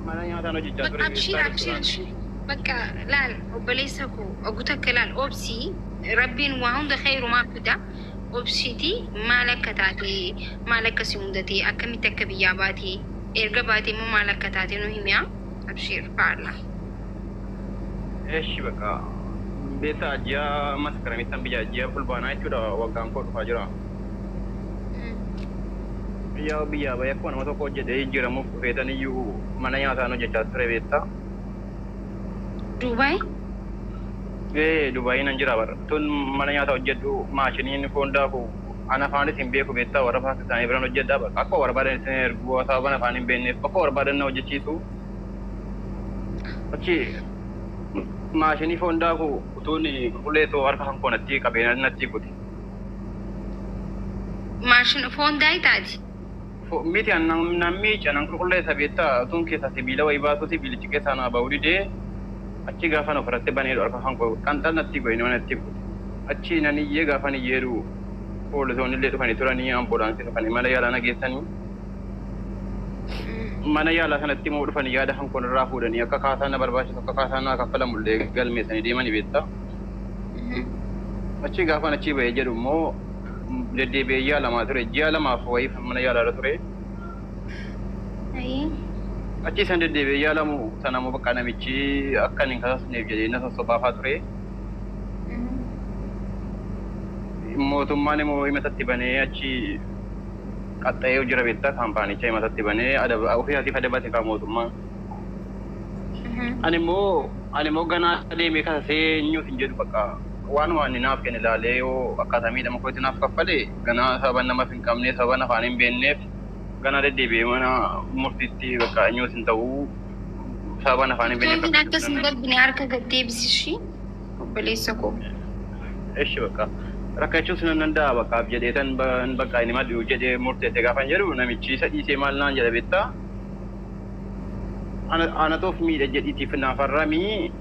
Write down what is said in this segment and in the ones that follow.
mana nyaata no jechaa ture. Abshir. Bakka laal obboleessa koo ogutakka laal obsii rabbiin waa hunda khayrumaa fida. Obsiiti maal akka taate maal akka si mudate akkamitti akka biyyaa baate erga baate immoo maal akka taate nu himiyaa. Abshir faala. Eeshi bakka beesa ji'a maskaramitti biyya ji'a fulbaanaa jechuudha waggaan koo dhufaa jira. Biyya bayya akkuma nama tokko hojjetee jijjiiramuuf dhufeetan iyyuu mana nyaataa hojjechaa ture beektaa. Duubaay? Duubaay nan jira bara. Tun mana nyaataa hojjedhu maashiniin foon daaku ana afaanis hin beeku beektaa warra Paakistaanii biraan hojjedhaa bakka akka barbaadan isin ergu sababa afaan hin beekneef akka barbaadan na hojjechiisu. Achi maashinii foon daaku utuun qulqulleessoo harka kan koonatti qabeenya natti kuti. Maashin foon daayitaati? Miti namni canan qulqulleessa beektaa utuun keessa sibiila wayii baatu sibiilichi keessaa naa ba'uu didee achi gaafa na ofirratti baneedhu harka kan koo qanxal natti goyne natti kuti. Achi nan iyyee gaafa ni jedhu poolisoonni illee dhufanii turanii ambulaansii dhufanii mana yaalaa nageessanii. Mana yaalaa sanatti immoo dhufanii yaada kan kun irraa fuudhanii akka kaasaa na barbaachisu akka kaasaa na kaffalamullee galmeessanii deemanii beektaa. Achi gaafa achi ba'ee jedhu immoo deddeebi'ee yaalamaa ture ji'a lamaaf wayii mana yaalaa ture. Achi isaan deddeebi'ee yaalamu sana immoo bakka namichi akka inni kaasasneef jedhee na sossobaafaa ture. Mootummaan immoo himatatti banee achi qaxxa'ee hojii beektaa kaampaanicha himatatti banee ofiisaatiif adabate kaa mootummaan. Ani immoo ganaa deemee kasasee eenyuuf hin jedhu bakka waan inni naaf kenne ilaalee yoo akkaataa miidhama kootti naaf kaffalee ganaa sababa namaaf hin qabne sababa afaan hin beekneef ganaa deddeebi'ee mana murtiitti bakka eenyuus hin ta'uu sababa afaan hin beekneef. Wanti akkas hin darbine harka gaddeebisishi obboleessa koo. Eshi bakka. Rakkachuus nan danda'a bakkaaf jedhee tan bakka inni maddu jedhee murteessee gaafa jedhu namichi isa dhiisee maal naan jedha beektaa. Ana toof miidha jedhiitiif naafarramii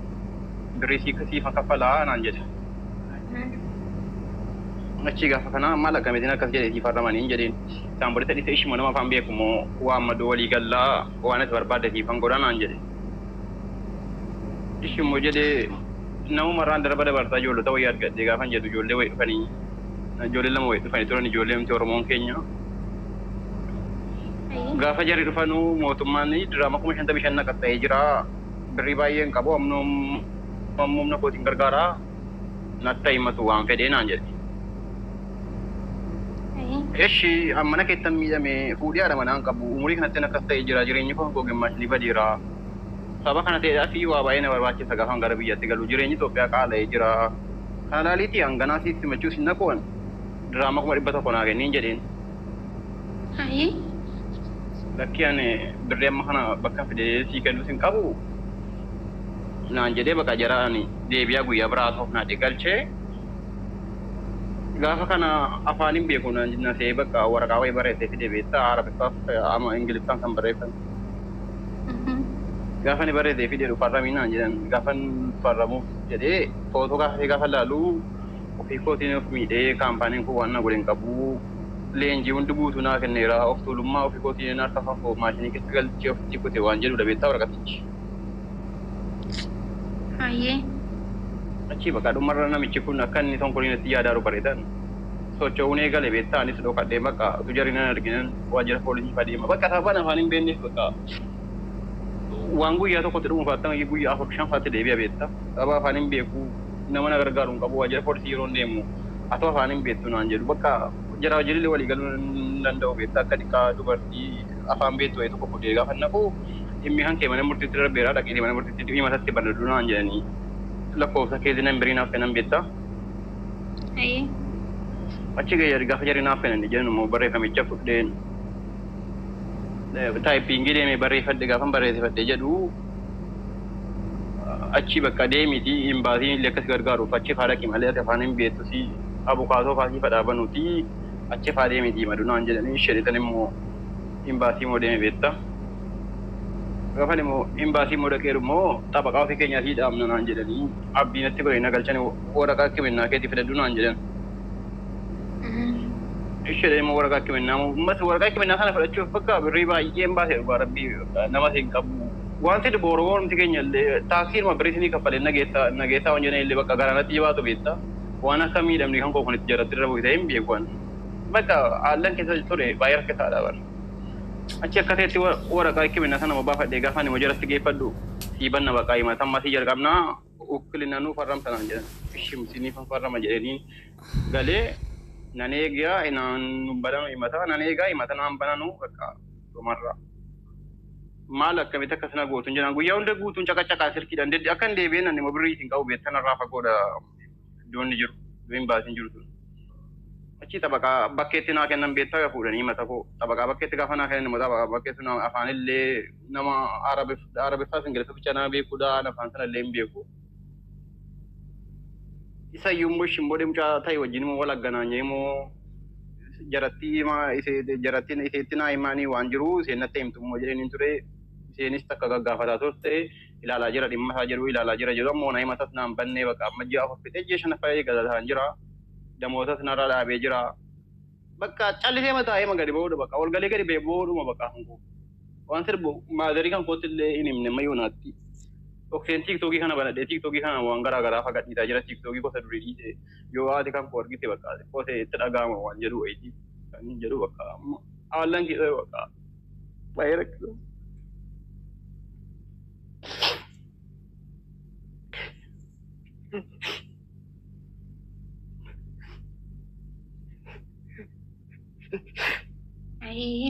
birrii siif kaffalaa naan jedha. Achi gaafa kana maal akkamitiin akkas jedhee siif harramanii jedheen isaan booda dhiisee ishuma nama afaan beeku moo waan maddu walii gallaa waan itti barbaadde siifan godha naan jedhe. Ishimmoo jedhee namuma irraan darba dabartaa ijoollota wayii argadde gaafan jedhu ijoollee wayii dhufanii ijoollee lama wayii dhufanii turan ijoollee miti Oromoon keenya. Gaafa jarri dhufanuu mootummaan diraama 55 naqaxxa'ee jira birrii baay'een qabu humna kootiin gargaaraa natti himatu waan fedhee naan jedhe. Eshi mana keettan miidhame fuudhee haadha manaan qabu umurii kanatti akkas ta'ee jira jireenyi koo goggimmaashni badiira. Sababa kana ta'eedhaa fi waa baay'ee na barbaachisa gaafan gara biyyatti galu jireenyi Itoophiyaa qaala'ee jira. Kana laaliitii hanganaa siif simachuus hin naqoon diraama 100 naa kenniin jedheen. Lakkii ani birrii amma kana bakka fidee sii kennuus hin qabu. Naan jedhee bakka jaraan deebi'aa guyyaa biraa ta'uuf naa deeggalchee. Gaafa kana afaan hin beeku na see bakka waraqaa wayii barreessee fidee beektaa Arabiffaaf ama Ingiliffaan kan barreeffame. Gaafa ni barreessee fidee dhufarramii naan jedhan gaafa farramuuf jedhee footoo gaafa laalu ofii kootiin of miidhee kaampaaniin kun waan na godhe hin qabu. Leenjii hundi guutuu naa kenneera of tuulummaa ofii kootiin harka fafoo maashinii keessa galchee ofitti kute waan jedhudha beektaa waraqatichi. Achi bakka dhumarra namichi kun akka inni tonkoliinatti yaadaaru bareedan socho'uun eegale beektaa anis dhokadhee bakka utuu jarri nan arginan waajjira poolisii adeema bakka sababa afaan hin beekneef bakka waan guyyaa tokkotti dhumuuf attan guyyaa 4-5 faatti deebi'a beektaa sababa afaan hin beeku nama na gargaaru hin qabu waajjira poolisii yeroo deemu atoo afaan hin beektu naan jedhu bakka jara wajjirri walii galuu hin danda'u beektaa akka dhiqaa dubartii afaan beektu wayii tokko fuudhee gaafa naqu dhimmi hankee mana murtiitti darbeeraa dhaqee mana murtiitti dhimmi matatti bal'aduu naan jedhanii lakkoofsa keessa nan birii naaf kennan beektaa. Achi gaafa jarri naaf kennan jedhan immoo barreeffamicha fudheen taayippingii deemee barreeffadhe gaafa barreeffadhe jedhu achi bakka deemiti imbaasiin illee akkas gargaaruuf achi faa dhaqi malee afaan hin beektu si abukaatoo faasii fadhaa banuuti achi faa deemiti madunaan jedhanii shedhetan immoo imbaasii moo deeme beektaa. Gaafa immoo imbaasii moo dhaqeeru immoo xabaqaa ofii keenyaa fi dhaabna naan jedhanii abdiinatti godhanii nagalchanii waraqaa kibennaa keetti fidaddu naan jedhan. ishee deema waraqaa kennaa mas waraqaa kennaa kana fudhachuuf bakka birrii baay'een baasee dhugaa rabbii nama siin qabu wanti dhibu oromoomti keenya illee taaksiin ma biriisinii kaffalee nageessaa wanjana illee bakka garanatti jabaatu beektaa waan akka miidhamni kan koo kunitti jaratti irra bu'ee hin beekuan bakka haallan keessa ture baay'ee rakkisaadha bara achi akka ta'etti waraqaa kennaa sana baafadhee gaafa nama jaratti geeffadhu siibanna bakka himatan masii jalqabnaa ukkilinanuu farramsanaan jedhan ishimsinii farrama jedhanii galee nan eegaa inaan badanu himata nan eegaa himata naan bananu bakka dhumarraa maal akkamitti akkasina gootuun jedhan guyyaa hunda guutuun caqacaqaa sirkiidhaan dedde akka hin deebi'een ani birriitiin qabu beektan irraa fagoodha iddoonni jiru iddoo baasiin jiru sun achi xabaqaa bakkeetti naa kennan beektaa fuudhanii himata koo xabaqaa bakkeetti gaafa naa kennan immoo xabaqaa bakkeetti afaanillee nama arabiffaa ingiliffaa nama beekuudha afaan sana illee hin beeku isa iyyuu shimboo deemchaa ta'e wajjin immoo wal agganaanyee immoo jarattiin iseetti naa himaanii waan jiru seenatti himtu immoo jedhaniin ture iseenis takka gaggaafataa turte ilaalaa jira dhimma isaa jedhu ilaalaa jira jedhu ammoo na himatas naan bannee bakka amma ji'a afurfitee ji'a shanaffaa eegalataan jira damoosas narra dhaabee jira bakka callisee mataa hima gadi ba'uudha bakka walgalee gadi ba'ee ba'uudhuma bakka hanquu waan sirbu maadarii kan kootti illee hin himne mayyoonaatti Okseen tiktokii kana banadhee tiktokii kana waan garaa fagaadhiisaa jira tiktokii gosa durii dhiise yoo haati kan koo argite bakka kosee itti dhaga'ama waan jedhu wayitii kan jedhu bakka haallan keessa bakka baay'ee rakkisa.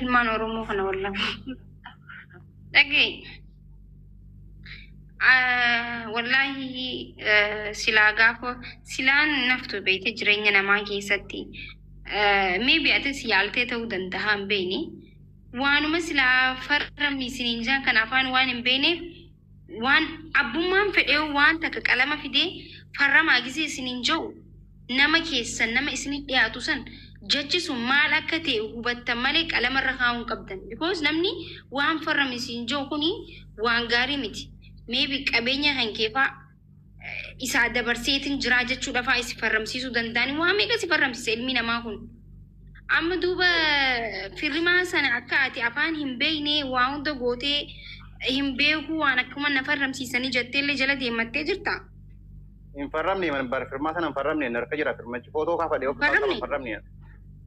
Ilmaan Oromoo kana wallaan dhagee. Wallahi silaa gaafa silaan naftu beekte jireenya namaa keessatti maybe atis yaaltee ta'uu danda'a hin beekne waanuma silaa farra misiniinjaa kan afaan waan hin beekneef waan abbummaan fedhee waan takka qalama fidee farramaa gisee isiniin jiru nama keessan nama isinii dhiyaatu san jechi sun maal akka ta'e hubattan malee qalamarra kaa'uun qabdan because namni waan farra misiniin jiru kuni waan gaarii miti. Maybe qabeenya hankeefaa isaa dabarseetiin jiraa jechuudha fa'aa isi farramsiisuu danda'ani waan meeqa si farramsiisa ilmi namaa kun amma duuba firrimaa sana akka ati afaan hin beekne waa hunda gootee hin beeku waan akkuma na farramsiisanii jetteellee jala deemattee jirta. Hin farramne man bar firmaa sana hin farramne narka jira firmachi footoo kaafadhee of hin farramne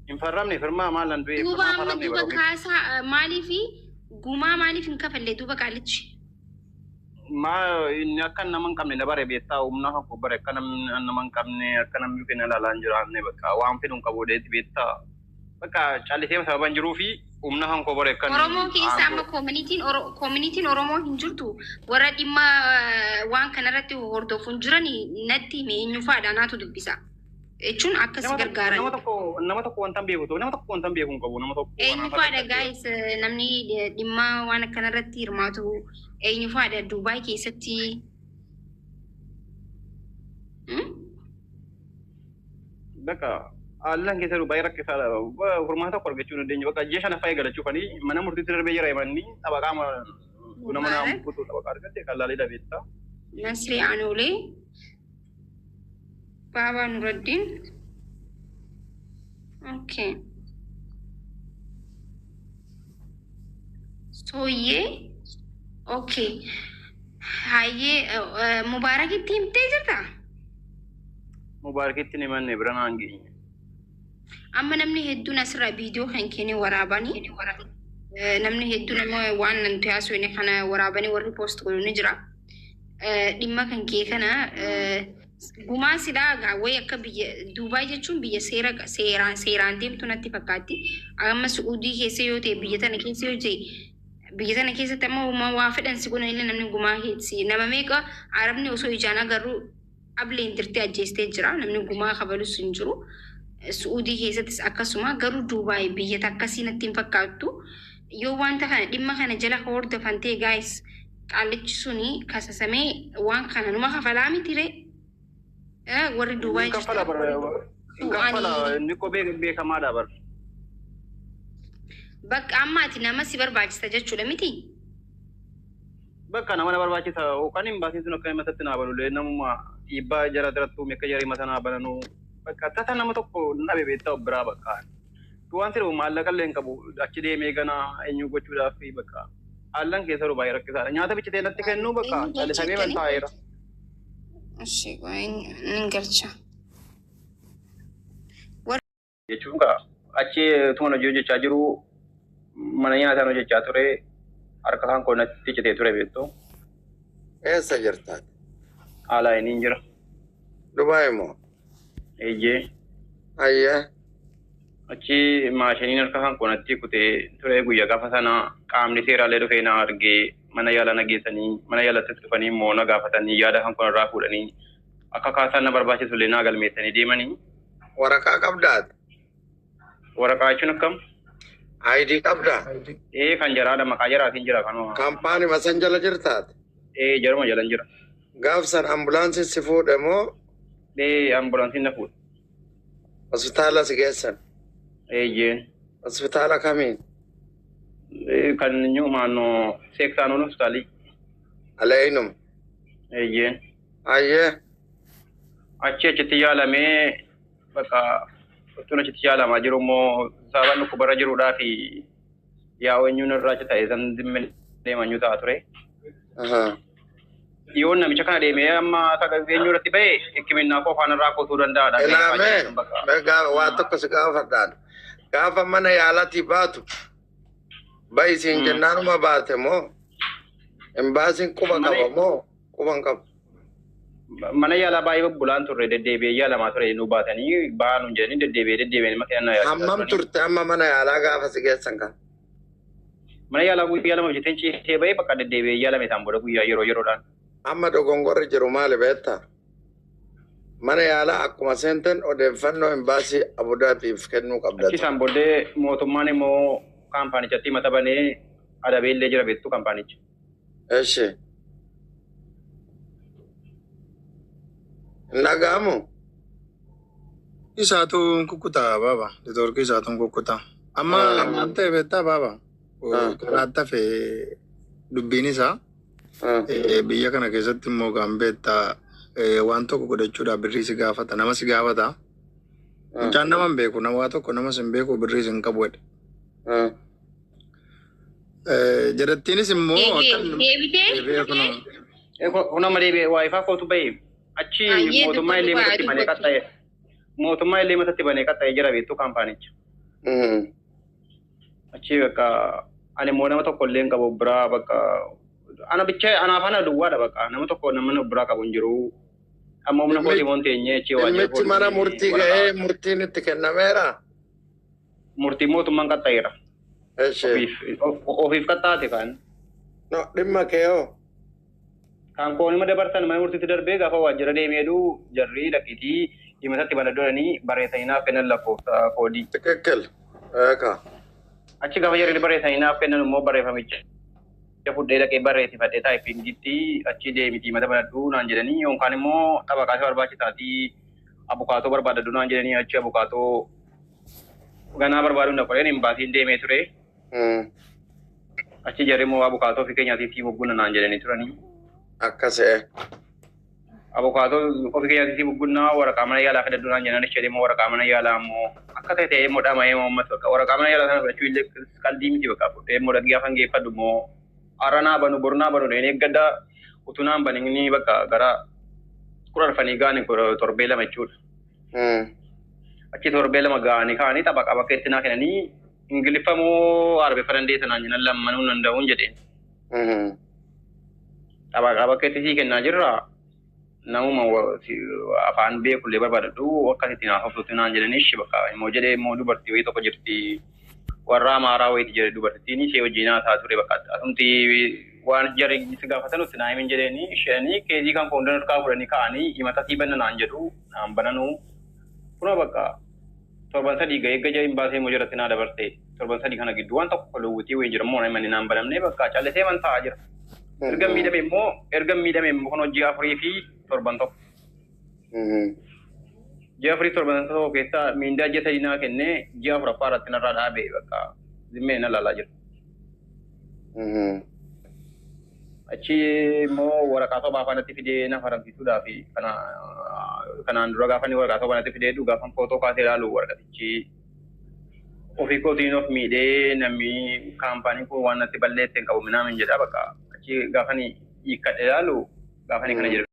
hin farramne firmaa maal nan du'e duuba amma duuba kaasaa maaliifi gumaa maaliif hin kafallee duuba qaalichi. Ma inni akka nama hin qabne na bare beektaa humna akka bare akka nama hin qabne akka namni kenna laalaan jiraanne bakka waan fedhuun qabu deetti beektaa bakka callisee sababan jiruu fi humna kan bare akka Oromoo keessa amma communitiin Oromoo hin jirtu warra dhimma waan kanarratti hordofuun jiran natti eenyufaadha naatu dubbisa jechuun akkas gargaaran. Nama tokko wanta beeku nama tokko wanta beeku hin qabu nama tokko. Eenyufaadha guys namni dhimma waan akkanarratti hirmaatu eenyufaadha Dubaay keessatti. Bakka haallan keessa Dubaay rakkisaadha. Furmaata tokko argachuu dandeenya bakka ji'a shanaffaa eegalachuufanii mana murtiitti darbee jira himanni xabaqaa nama nama kutuu xabaqaa argatte kan laalee dhabeetta. Nasri Anolee Baba Nuruddin. Okay. Soye. Okay. Haye Mubarakitti himtee jirta? Mubarakitti ni manne bira naan geenye. Amma namni hedduun asirraa viidiyoo kan kenne waraabanii namni hedduun ammoo waan nan taasisuu kana waraabanii warri poost godhu ni jira. Dhimma kan kee kana gumaa silaa gaawwee akka biyya Dubaay jechuun biyya seeraan deemtu natti fakkaatti. Amma Suudii keessa yoo ta'e biyya tana keessa yoo ta'e biyya tana keessatti amma waa fedhan si godhan illee namni gumaa keessi nama meeqa Arabni osoo ijaan agarru ableen dirtee ajjeestee jira namni gumaa kabalus hin jiru. Suudii keessattis akkasuma garuu Dubaay biyya akkasii natti hin fakkaattu. Yoo wanta kana dhimma kana jala hordofan ta'e guys qaalichi suni kasasamee waan kana numa kafalaa mitire. Warri Dubaay kafala inni ko beekamaadha bar. Bakka amma ati nama si barbaachisa jechuudha miti. Bakka nama na barbaachisa kan hin baasin sun akka himatatti naa balulee namuma dhiibbaa jara darattuu akka jara himata naa bananu bakka tata nama tokko nabe beektaa biraa bakka Tuan sih rumah Allah kalau yang kabu achi deh megana enyu gochu dah fi baka. Allah ke seru bayar kita. Nyata bici teh nanti kan nu baka. Ada sampai mana air. Asyik gue ngerca. Jechuun achi tuan hojii hojjechaa jiru mana nyaataan hojjechaa ture harka kan koo natti citee ture beektu. Eessa jirtaat? Haala inni jira. Dubaay moo? Eeyyee. Ayyee. Achi maashiniin harka kan koo natti kutee ture guyyaa gaafa sana qaamni seeraalee dhufee na argee mana yaala nageessanii mana yaalatti dhufanii immoo na gaafatanii yaada kan koo irraa fuudhanii akka kaasaan na barbaachisu illee na galmeessanii deemanii. Waraqaa qabdaat? Waraqaa jechuun akkam? ID qabdaa? Kan jaraadha maqaa jaraatiin jira kanuma. Kaampaanii masan jala jirtaat? Jaruma jalan jira. Gaafsan ambulaansi si fuudhe moo? Ambulaansiin na fuudhe. Hospitaala si geessan? Eeyyeen. Hospitaala kamiin? Kan nyumaanoo seektaanoon hospitaalii. Aleenum? Eeyyeen. Ayyee. Achitti yaalamee bakka tuna achitti yaalamaa jiru immoo sababa dhukkubarra jiruudhaa fi yaa'u eenyuun irraa ta'e san dhimmi deemanyuu ta'a ture. Yoon namicha kana deemee amma eenyu irratti ba'e hikiminnaa qofaan irraa qotuu danda'aadha. Ilaamee waa tokko si gaafadhaan. Gaafa mana yaalatii baatu bayisiin jennaanuma baate moo embaasiin quba qaba moo quba hin qabu? Mana yaalaa baay'ee bulaan turre deddeebi'ee yaalamaa ture nu baatanii baanu jedhanii deddeebi'ee makina yaalaa. Hammam turte amma mana yaalaa gaafa si geessan kan? Mana yaalaa guyyaa lama hojjeteen ciisee ba'ee bakka deddeebi'ee yaalame isaan booda guyyaa yeroodhaan. Amma dogongorri jiru maali beektaa? Mana yaalaa akkuma seenten odeeffannoo embaasii Abudaabiif kennuu qabda. Isaan booddee mootummaan immoo kaampaanichatti mata banee adabeellee jira beektu kaampaanicha. Eeshi. Nagamu? Isaatu kukutaa baba. Ditorki isaatu kukutaa. Amma ante beta baba. Karata fe dubbiin isaa biyya kana keessatti immoo kan beektaa waan tokko godhachuudhaaf birrii si gaafata. Nama si gaafata. Mucaan nama hin beeku nama waa tokko nama hin beeku birrii si hin qabu. Jedhattiinis immoo kunama deebi'ee waayifaa kootu ba'e. Achi mootummaa illee matatti banee qaxxa'e. Mootummaa illee matatti banee qaxxa'e jira beektu kaampaanicha. Achi bakka ani immoo nama tokko illee hin qabu biraa bakka ana bicha anaaf ana duwwaadha bakka nama tokko nama biraa qabu hin jiru. Amma humna kooti moon teenyee achi waajjira. Dhimmichi mana murtii ga'ee murtiin itti kennameera? Murtii mootummaan qaxxa'eera. Ofiif qaxxaate kan. No dhimma keeyoo. Kan kooni madabartan mana murtiitti darbee gaafa waajjira deemeedhu jarri dhaqiitii himatatti banaddoodhanii barreessaniinaaf kennan lakkoofsa koodii. Tikikkil. Achi gaafa jarri barreessaniinaaf kennan immoo barreeffamicha. Fudhee dhaqee barreessifadhee taayipingitti achi deemitii mata banadhuu naan jedhanii yookaan immoo taphaaqaasii barbaachisaatii abukaatoo barbaadadhuu naan jedhanii achi abukaatoo ganaa barbaaduun dhaqoleen imbaasiin deemee ture. Achi jarri immoo abukaatoo fi keenyaatiif mugguna naan jedhanii turanii. Akkasee. Abukaatoo ofii keenyaatiif mugguna waraqaa mana yaalaa fidadhuu naan jedhan ishee immoo waraqaa mana yaalaa immoo akka ta'e immoo dhama'ee uummata bakka waraqaa mana yaalaa sana fudhachuu illee qalbii miti bakka fudhee immoo dhaqee afaan geeffadhu immoo aranaa banu bornaa banu dheenee gadda utunaan banini bakka gara kurarfanii gaanii torbee lama jechuudha. Achi torbee lama gaanii kaanii taphaqa bakka itti naa kennanii ingiliffamoo arbeeffadan deessanaan jiran lammanuu danda'uun jedheen. Taphaqa bakka itti sii kennaa jirra namuma afaan beekullee barbaadadhu akkasittiin haasoftutti naan jedhanii ishi bakka immoo jedhee immoo dubartii wayii tokko jirti. Warra amaaraa wayiiti jedhe dubartittiin ishee wajjin haasaa ture bakka asumti waan jarri si gaafatan utti naa himin jedheeni isheenii keezii kan foondan harkaa fudhanii ka'anii himata sii banna naan jedhu naan bananuu kuna bakka torban sadii ga'ee gaja hin baasee immoo jiratti naa dabarte torban sadii kana gidduu waan tokko luwutii wayii jira immoo namni naan banamne bakka callisee man ta'aa jira. Erga miidhame immoo kun hojii afurii fi torban tokko. Jeffrey torban tokko keessa miindaa jeta dinaa kennee ji'a afuraffaa irratti narraa dhaabee bakka zimmee na laalaa jira. Achi immoo waraqaa sobaa afaanatti fidee na faramsiisuudhaa fi kanaan dura gaafa waraqaa sobaa natti fidee gaafan footoo kaasee ilaalu waraqatichi ofii kootiin of miidhee namni kaampaanii kun waan natti balleesse hin qabu minaa min jedhaa bakka achi gaafani hiikkadhe ilaalu gaafani kana jedhu.